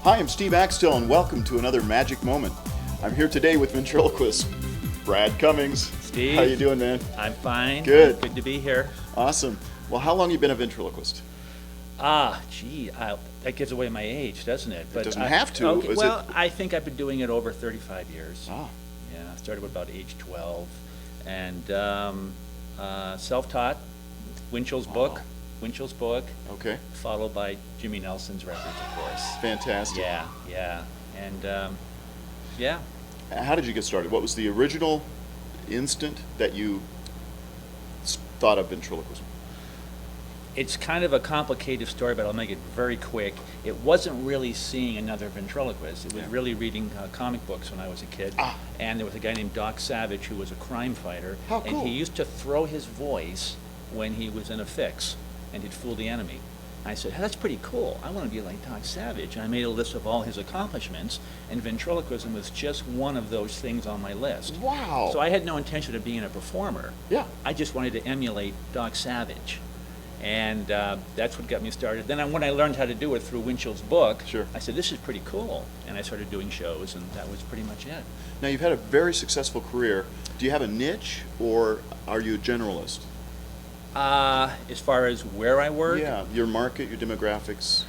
Hi, I'm Steve Axtell, and welcome to another Magic Moment. I'm here today with ventriloquist Brad Cummings. Steve. How you doing, man? I'm fine. Good. Good to be here. Awesome. Well, how long have you been a ventriloquist? That gives away my age, doesn't it? It doesn't have to. Okay, Is well, it- I think I've been doing it over 35 years. Ah, Yeah, I started with about age 12. And self-taught, Winchell's book, Wow. Winchell's book, okay. followed by Jimmy Nelson's records, of course. Fantastic. Yeah. And, yeah. How did you get started? What was the original instant that you thought of ventriloquism? It's kind of a complicated story, but I'll make it very quick. It wasn't really seeing another ventriloquist. It was Yeah. really reading comic books when I was a kid. Ah. And there was a guy named Doc Savage who was a crime fighter. How And cool. he used to throw his voice when he was in a fix, and he'd fool the enemy. I said, hey, that's pretty cool. I want to be like Doc Savage. And I made a list of all his accomplishments, and ventriloquism was just one of those things on my list. Wow. So I had no intention of being a performer. Yeah. I just wanted to emulate Doc Savage. And that's what got me started. Then when I learned how to do it through Winchell's book, Sure. I said, this is pretty cool. And I started doing shows, and that was pretty much it. Now, you've had a very successful career. Do you have a niche, or are you a generalist? As far as where I work, Yeah, your market, your demographics.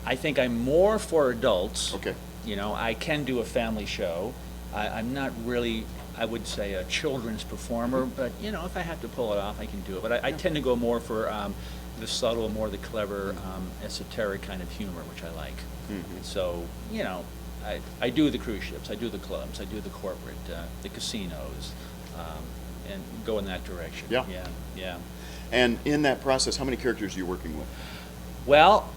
I think I'm more for adults. Okay. You know, I can do a family show. I'm not really, I would say, a children's performer, but, you know, if I have to pull it off, I can do it. But I tend to go more for the subtle, more the clever, esoteric kind of humor, which I like. Mhm. So, you know, I do the cruise ships, I do the clubs, I do the corporate, the casinos, and go in that direction. Yeah. Yeah. And in that process, how many characters are you working with? Well,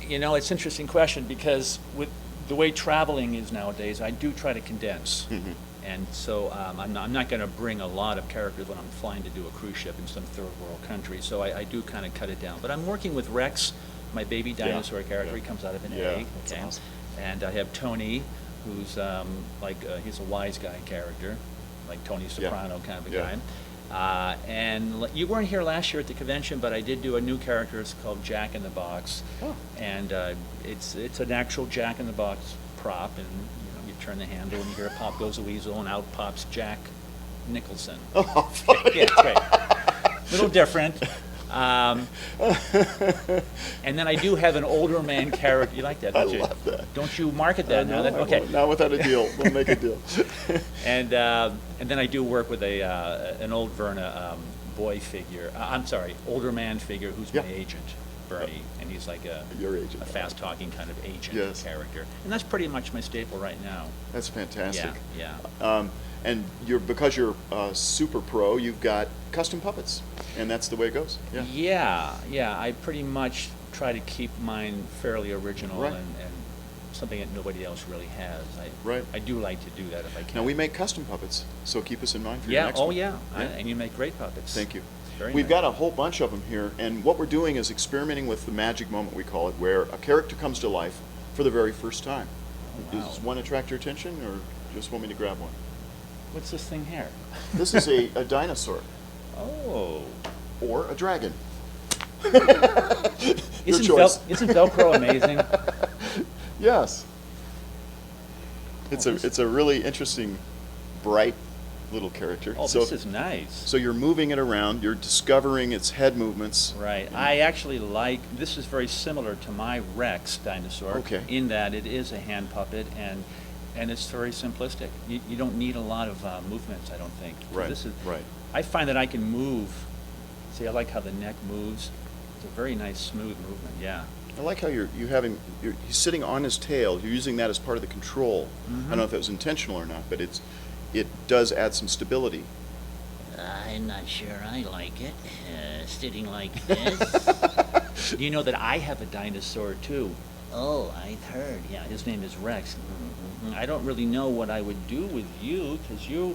you know, it's an interesting question because with the way traveling is nowadays, I do try to condense. Mhm. And so I'm not going to bring a lot of characters when I'm flying to do a cruise ship in some third world country. So I do kind of cut it down. But I'm working with Rex, my baby dinosaur character. yeah. He comes out of an Yeah, egg. that's Okay. awesome. And I have Tony, who's he's a wise guy character, like Tony Soprano kind of a Yeah. guy. And you weren't here last year at the convention, but I did do a new character. It's called Jack in the Box. Oh. And it's an actual Jack in the Box prop, and you turn the handle and you hear pop goes a weasel, and out pops Jack Nicholson. Oh, funny. Yeah, it's great. Little different. And then I do have an older man character. You like that, I don't you? love that. Don't you market that now? No, I Okay. won't. Now without a deal. We'll make a deal. And then I do work with an old Verna boy figure. I'm sorry, older man figure who's Yeah. my agent, Bernie, and he's like Your agent. a fast-talking kind of agent Yes. character. And that's pretty much my staple right now. That's fantastic. Yeah. And because you're super pro, you've got custom puppets, and that's the way it goes. Yeah. Yeah. I pretty much try to keep mine fairly original Right. and something that nobody else really has. Right. I do like to do that if I can. Now we make custom puppets, so keep us in mind for your Yeah. next Oh, one. yeah. And you make great puppets. Thank you. Very We've nice. got a whole bunch of them here, and what we're doing is experimenting with the magic moment, we call it, where a character comes to life for the very first time. Oh, wow. Does one attract your attention, or just want me to grab one? What's this thing here? This is a dinosaur, Oh. or a dragon. Your Isn't, choice. isn't Velcro amazing? Yes. It's Oh, this- a really interesting, bright little character. Oh, so, this is nice. so you're moving it around, you're discovering its head movements. Right. I actually this is very similar to my Rex dinosaur. Okay. In that it is a hand puppet and it's very simplistic. You don't need a lot of movements, I don't think. Right, This is, right. I find that I can move. See, I like how the neck moves. It's a very nice, smooth movement, yeah. I like how he's sitting on his tail. You're using that as part of the control. I don't know if that was intentional or not, but it does add some stability. I'm not sure I like it, sitting like this. Do you know that I have a dinosaur too? Oh, I've heard. Yeah, his name is Rex. I don't really know what I would do with you because you're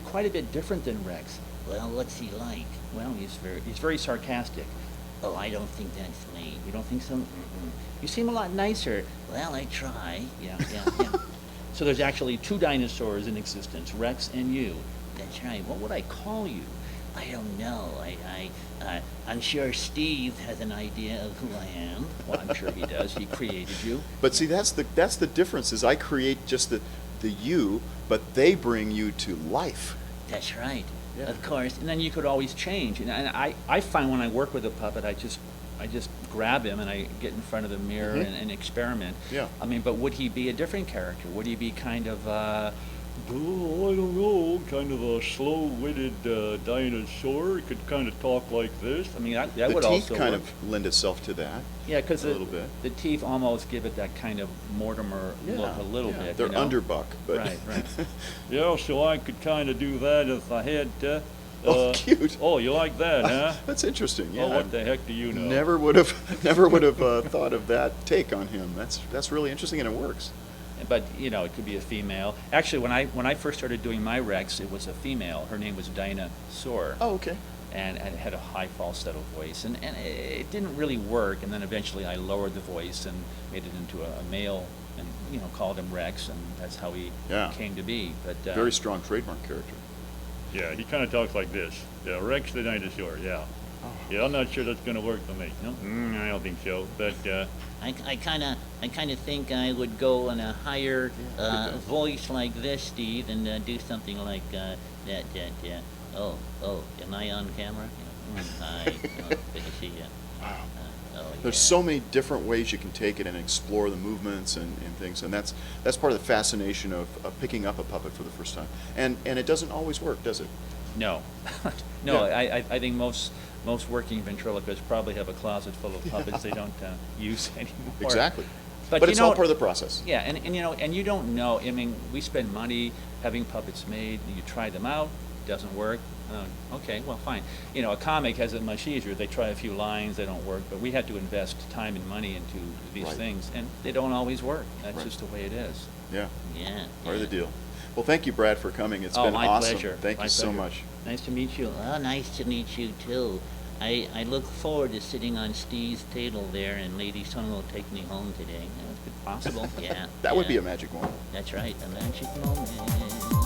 quite a bit different than Rex. Well, what's he like? Well, he's very sarcastic. Oh, I don't think that's me. You don't think so? You seem a lot nicer. Well, I try. Yeah. So there's actually two dinosaurs in existence, Rex and you. That's right. What would I call you? I don't know. I'm sure Steve has an idea of who I am. Well, I'm sure he does. He created you. But see, that's the difference. Is I create just the you, but they bring you to life. That's right. Yeah. Of course. And then you could always change. And I find when I work with a puppet, I just grab him and I get in front of the mirror and experiment. Yeah. I mean, but would he be a different character? Would he be kind of, Oh, I don't know, kind of a slow-witted dinosaur. It could kind of talk like this. I mean, that The would teeth also kind work. of lend itself to that. Yeah, because a little bit. the teeth almost give it that kind of Mortimer look a little yeah. bit. They're you know? underbuck, but Right, right. Yeah, so I could kind of do that if I had to. Oh, cute. Oh, you like that, huh? That's interesting. Yeah. Oh, what the heck do you know? Never would have thought of that take on him. That's really interesting, and it works. But you know, it could be a female. Actually, when I first started doing my Rex, it was a female. Her name was Dinah Soar. Oh, okay. And it had a high falsetto voice, and it didn't really work. And then eventually, I lowered the voice and made it into a male, and you know, called him Rex, and that's how he Yeah. came to be. But Very strong trademark character. Yeah, he kind of talks like this. Yeah, Rex the dinosaur, yeah. Oh. Yeah, I'm not sure that's going to work for me. No? I don't think so. But I kind of think I would go on a higher Yeah, good. voice like this, Steve, and do something like that. Oh, am I on camera? Yeah. Hi. Oh, good to see you. Wow. Yeah. There's so many different ways you can take it and explore the movements and things, and that's part of the fascination of picking up a puppet for the first time. And it doesn't always work, does it? No, no. Yeah. I think most working ventriloquists probably have a closet full of puppets they don't use anymore. Exactly. But But you it's know, all part of the process. Yeah, and you know, and you don't know. I mean, we spend money having puppets made. You try them out, doesn't work. Okay, well, fine. You know, a comic has it much easier. They try a few lines, they don't work. But we had to invest time and money into these Right. things, and they don't always work. That's Right. just the way it is. Yeah. Yeah. Part of the deal. Well, thank you, Brad, for coming. It's Oh, been my awesome. pleasure. Thank My you so pleasure. much. Nice to meet you. Well, nice to meet you too. I look forward to sitting on Steve's table there, and Lady Sun will take me home today. It's possible. Yeah. That would yeah. be a magic moment. That's right, a magic moment.